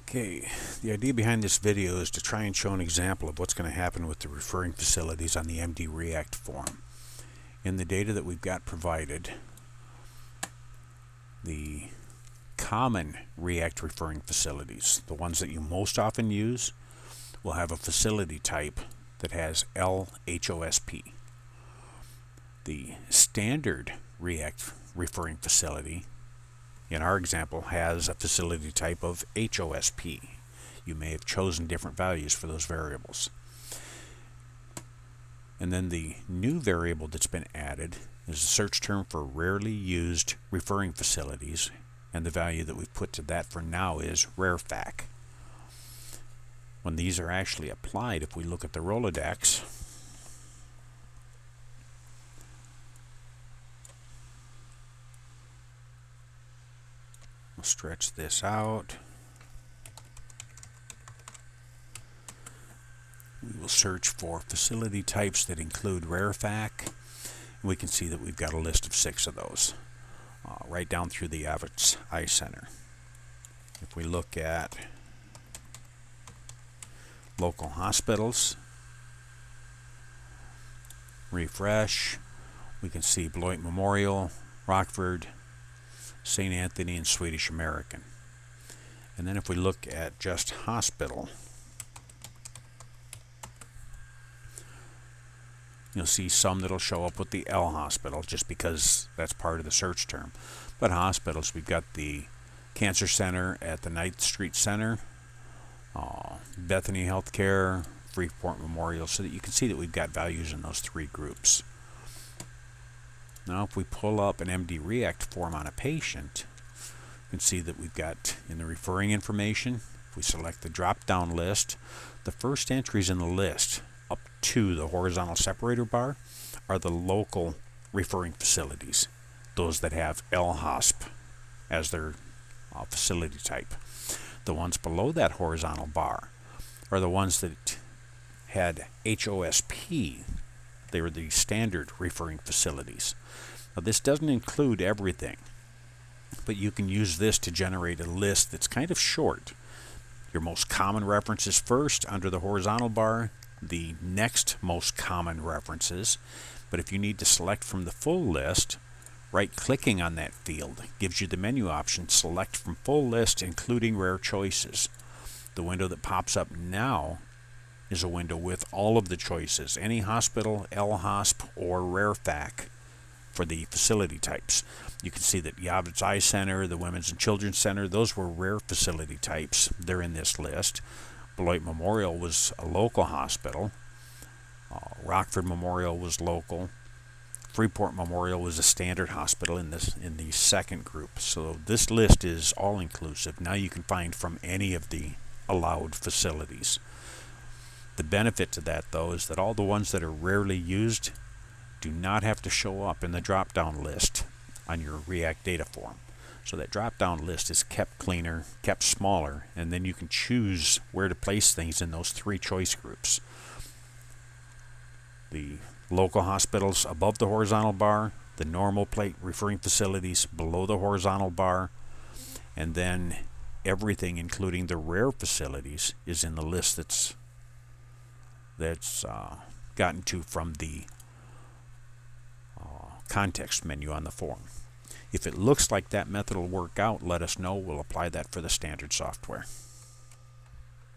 Okay, the idea behind this video is to try and show an example of what's going to happen with the referring facilities on the MD React form. In the data that we've got provided, the common React referring facilities, the ones that you most often use, will have a facility type that has LHOSP. The standard React referring facility, in our example, has a facility type of HOSP. You may have chosen different values for those variables. And then the new variable that's been added is a search term for rarely used referring facilities, and the value that we've put to that for now is rarefac. When these are actually applied, if we look at the Rolodex, we'll stretch this out. We will search for facility types that include rarefac. We can see that we've got a list of 6 of those, right down through the Avitz Eye Center. If we look at local hospitals, refresh, we can see Beloit Memorial, Rockford, St. Anthony, and Swedish American. And then if we look at just hospital, you'll see some that'll show up with the L hospital just because that's part of the search term. But hospitals, we've got the Cancer Center at the 9th Street Center, Bethany Healthcare, Freeport Memorial, so that you can see that we've got values in those 3 groups. Now if we pull up an MD React form on a patient, you can see that we've got in the referring information, if we select the drop-down list, the first entries in the list up to the horizontal separator bar are the local referring facilities, those that have LHOSP as their facility type. The ones below that horizontal bar are the ones that had HOSP. They were the standard referring facilities. Now this doesn't include everything, but you can use this to generate a list that's kind of short. Your most common references first under the horizontal bar, the next most common references. But if you need to select from the full list, right-clicking on that field gives you the menu option, select from full list including rare choices. The window that pops up now is a window with all of the choices, any hospital, LHOSP, or rarefac for the facility types. You can see that Avitz Eye Center, the Women's and Children's Center, those were rare facility types. They're in this list. Beloit Memorial was a local hospital. Rockford Memorial was local. Freeport Memorial was a standard hospital in the second group. So this list is all-inclusive. Now you can find from any of the allowed facilities. The benefit to that, though, is that all the ones that are rarely used do not have to show up in the drop-down list on your React data form. So that drop-down list is kept cleaner, kept smaller, and then you can choose where to place things in those 3 choice groups. The local hospitals above the horizontal bar, the normal plate referring facilities below the horizontal bar, and then everything including the rare facilities is in the list that's gotten to from the context menu on the form. If it looks like that method will work out, let us know. We'll apply that for the standard software.